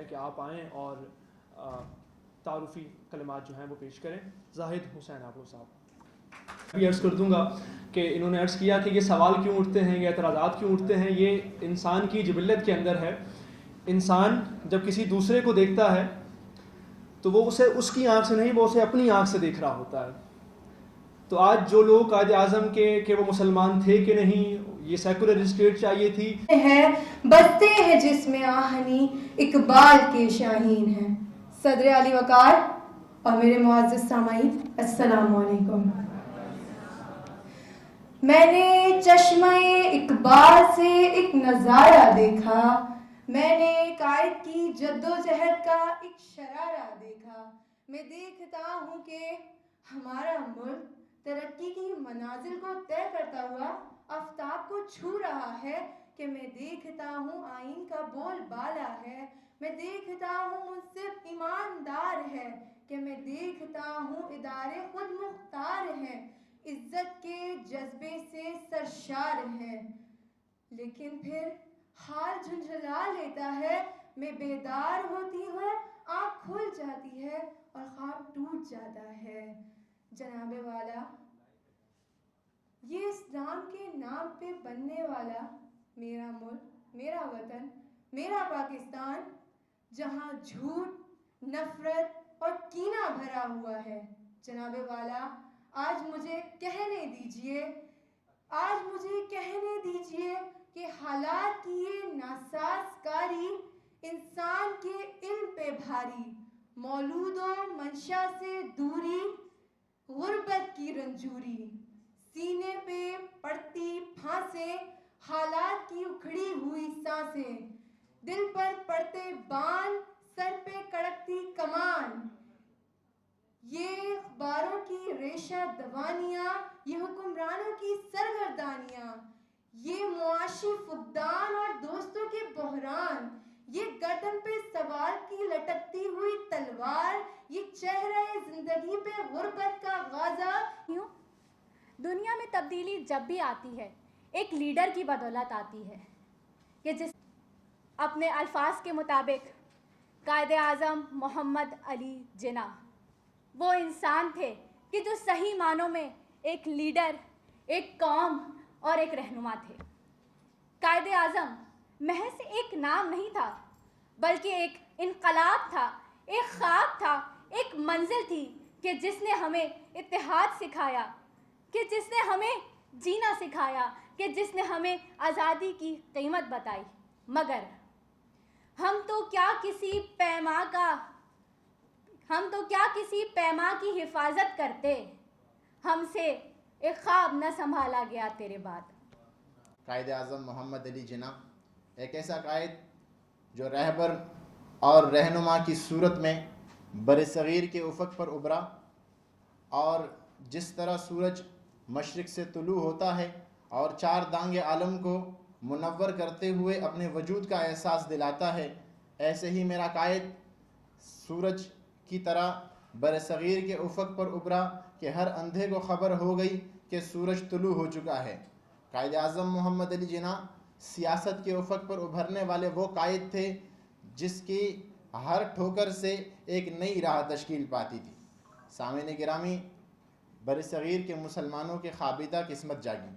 کہ آپ آئیں اور تعارفی کلمات جو ہیں وہ پیش کریں. زاہد حسین آبرو صاحب. ابھی عرض کر دوں گا کہ انہوں نے عرض کیا کہ یہ سوال کیوں اٹھتے ہیں, یہ اعتراضات کیوں اٹھتے ہیں. یہ انسان کی جبلت کے اندر ہے. انسان جب کسی دوسرے کو دیکھتا ہے تو وہ اسے اس کی آنکھ سے نہیں, وہ اسے اپنی آنکھ سے دیکھ رہا ہوتا ہے. تو آج جو لوگ قائد اعظم کے کہ وہ مسلمان تھے کہ نہیں, یہ سیکولر اسٹیٹ چاہیے تھی, بستے ہیں جس میں آہنی اقبال کے شاہین ہیں. صدر علی وقار اور میرے معزز سامعین السلام علیکم. میں نے چشمہ اقبال سے ایک نظارہ دیکھا, میں نے قائد کی جدوجہد کا ایک شرارہ دیکھا. میں دیکھتا ہوں کہ ہمارا ملک ترقی کی منازل کو طے کرتا ہوا آفتاب کو چھو رہا ہے, کہ میں دیکھتا ہوں آئین کا بول بالا ہے, میں دیکھتا ہوں منصف ایماندار ہے, کہ میں دیکھتا ہوں ادارے خود مختار ہیں, عزت کے جذبے سے سرشار ہیں. لیکن پھر حال جھنجھلا لیتا ہے, میں بیدار ہوتی ہوں, آنکھ کھل جاتی ہے اور خواب ٹوٹ جاتا ہے. جناب والا, یہ اسلام کے نام پہ بننے والا میرا ملک, میرا وطن, میرا پاکستان, جہاں جھوٹ, نفرت اور کینہ بھرا ہوا ہے. جناب والا, آج مجھے کہنے دیجئے کہ حالات کی یہ ناسازگاری انسان کے علم پہ بھاری, مولود و منشا سے دوری, غربت کی رنجوری, سینے پہ پڑتی پھانسیں, حالات کی اکھڑی ہوئی سانسیں, دل پر پڑتے بان, سر پہ کڑکتی کمان, یہ اخباروں کی ریشہ دوانیاں, یہ حکمرانوں کی سرگردانیاں, یہ معاشی فقدان اور دوستوں کے بحران, یہ گردن پہ سوار کی لٹکتی ہوئی تلوار, یہ چہرہ زندگی پہ غربت کا غازہ. دنیا میں تبدیلی جب بھی آتی ہے ایک لیڈر کی بدولت آتی ہے, کہ جس اپنے الفاظ کے مطابق قائد اعظم محمد علی جناح وہ انسان تھے کہ جو صحیح معنوں میں ایک لیڈر, ایک قوم اور ایک رہنما تھے. قائد اعظم محض ایک نام نہیں تھا, بلکہ ایک انقلاب تھا, ایک خواب تھا, ایک منزل تھی, کہ جس نے ہمیں اتحاد سکھایا, کہ جس نے ہمیں جینا سکھایا, کہ جس نے ہمیں آزادی کی قیمت بتائی. مگر ہم تو کیا کسی پیما کی حفاظت کرتے, ہم سے ایک خواب نہ سنبھالا گیا تیرے بعد. قائد اعظم محمد علی جناح ایک ایسا قائد جو رہبر اور رہنما کی صورت میں برصغیر کے افق پر ابھرا, اور جس طرح سورج مشرق سے طلوع ہوتا ہے اور چار دانگ عالم کو منور کرتے ہوئے اپنے وجود کا احساس دلاتا ہے, ایسے ہی میرا قائد سورج کی طرح برصغیر کے افق پر ابھرا کہ ہر اندھے کو خبر ہو گئی کہ سورج طلوع ہو چکا ہے. قائد اعظم محمد علی جناح سیاست کے افق پر ابھرنے والے وہ قائد تھے جس کی ہر ٹھوکر سے ایک نئی راہ تشکیل پاتی تھی. سامعین گرامی, برصغیر کے مسلمانوں کے خوابیدہ قسمت جاگی.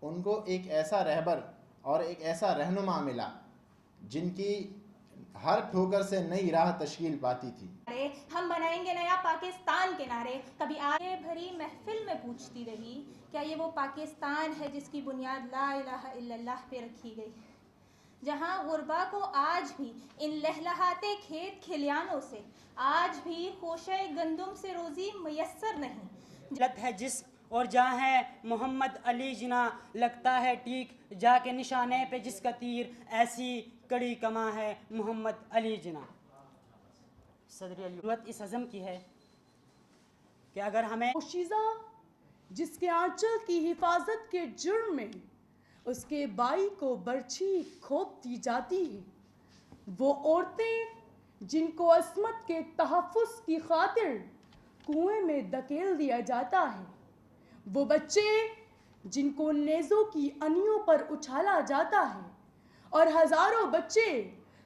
ان کو ایک ایسا رہبر اور ایک ایسا رہنما ملا جن کی ہر ٹھوکر سے نئی راہ تشکیل پاتی تھی. ہم بنائیں گے نیا پاکستان کے نعرے. کبھی آگے بھری محفل میں پوچھتی رہی, کیا یہ وہ پاکستان ہے جس کی بنیاد لا الہ الا اللہ پہ رکھی گئی, جہاں غربا کو آج بھی ان لہلہاتے کھیت کھلیانوں سے, آج بھی خوشہ گندم سے روزی میسر نہیں. لت ہے جس اور جہاں ہے محمد علی جناح, لگتا ہے ٹیک جا کے نشانے پہ جس کا تیر, ایسی کڑی کماں ہے محمد علی جناح. صدر علی ضرورت اس عزم کی ہے کہ اگر ہمیں پوشیزہ جس کے آنچل کی حفاظت کے جرم میں اس کے بائی کو برچھی کھوپ دی جاتی ہے, وہ عورتیں جن کو عصمت کے تحفظ کی خاطر کنویں میں دھکیل دیا جاتا ہے, وہ بچے جن کو نیزوں کی انیوں پر اچھالا جاتا ہے, اور ہزاروں بچے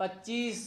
25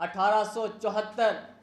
1874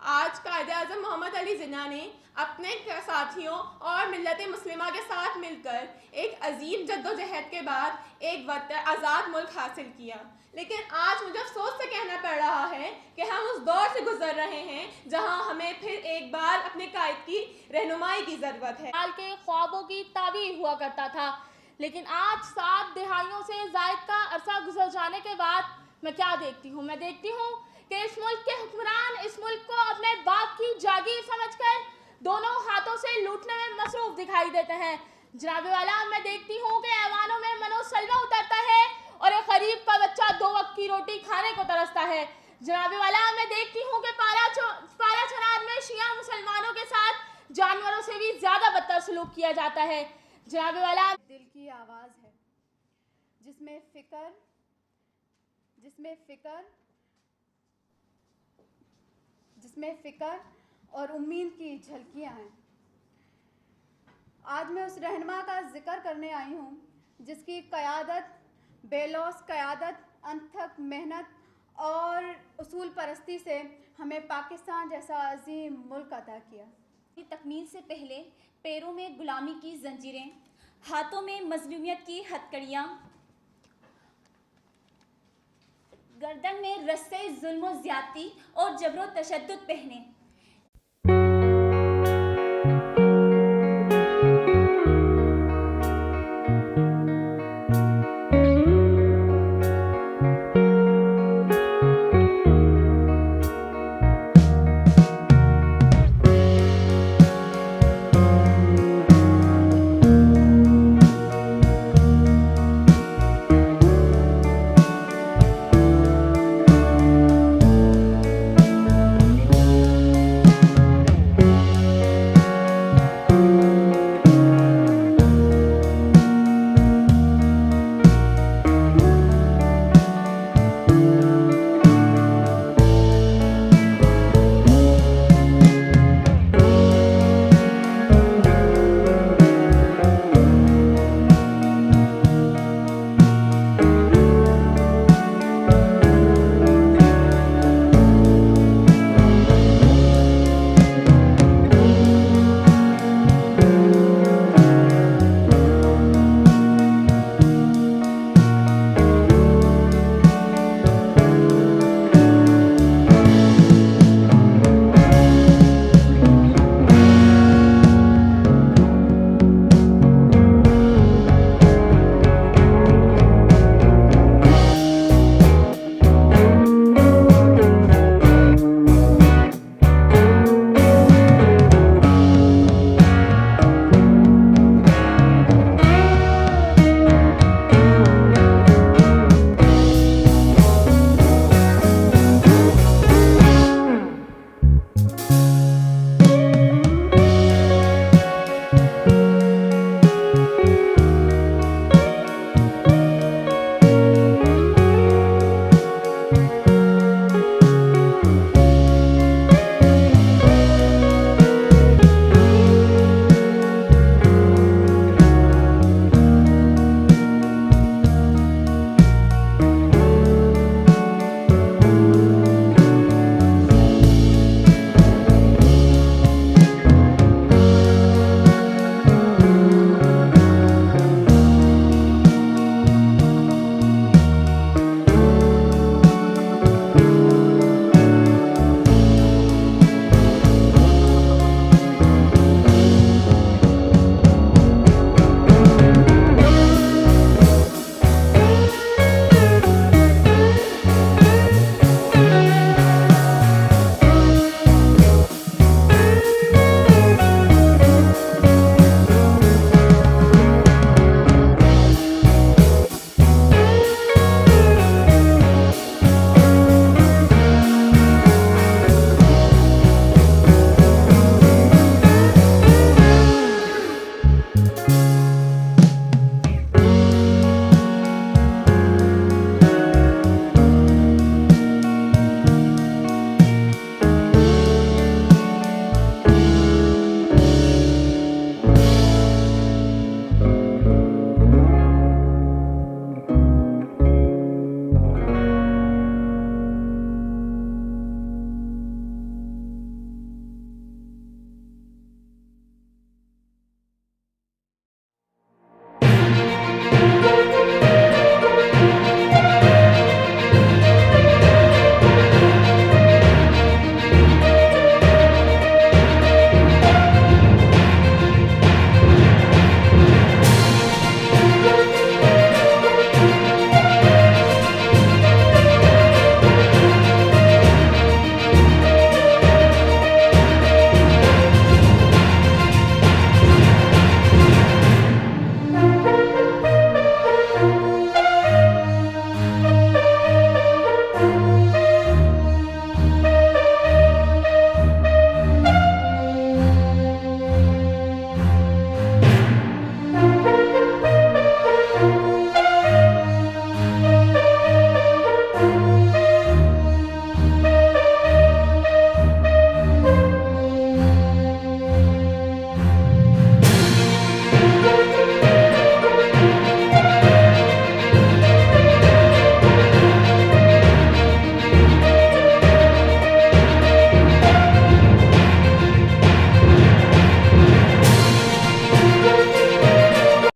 آج قائد اعظم محمد علی جناح نے اپنے ساتھیوں اور ملت مسلمہ کے ساتھ مل کر ایک عظیم جدوجہد کے بعد ایک آزاد ملک حاصل کیا، لیکن آج مجھے افسوس سے کہنا پڑ رہا ہے کہ ہم اس دور سے گزر رہے ہیں جہاں ہمیں پھر ایک بار اپنے قائد کی رہنمائی کی ضرورت ہے۔ حال کے خوابوں کی تعبیر ہوا کرتا تھا، لیکن آج 7 دہائیوں سے زائد کا عرصہ گزر جانے کے بعد میں کیا دیکھتی ہوں؟ میں دیکھتی ہوں کہ اس ملک کے حکمران اس ملک کو اپنے باپ کی جاگیر سمجھ کر دونوں ہاتھوں سے لوٹنے میں مصروف دکھائی دیتے ہیں۔ جناب والا، میں دیکھتی ہوں کہ ایوانوں میں منو سلوہ اترتا ہے اور ایک غریب کا بچہ 2 وقت کی روٹی کھانے کو ترستا ہے۔ جناب والا، میں دیکھتی ہوں کہ پارا چنار میں شیعہ مسلمانوں کے ساتھ جانوروں سے بھی زیادہ بدتر سلوک کیا جاتا ہے۔ جناب والا، دل کی آواز ہے جس میں فکر اور امید کی جھلکیاں ہیں۔ آج میں اس رہنما کا ذکر کرنے آئی ہوں جس کی قیادت، بے لوث قیادت، انتھک محنت اور اصول پرستی سے ہمیں پاکستان جیسا عظیم ملک عطا کیا۔ تکمیل سے پہلے پیروں میں غلامی کی زنجیریں، ہاتھوں میں مظلومیت کی ہتکڑیاں، گردن میں رسے ظلم و زیادتی اور جبر و تشدد پہنے،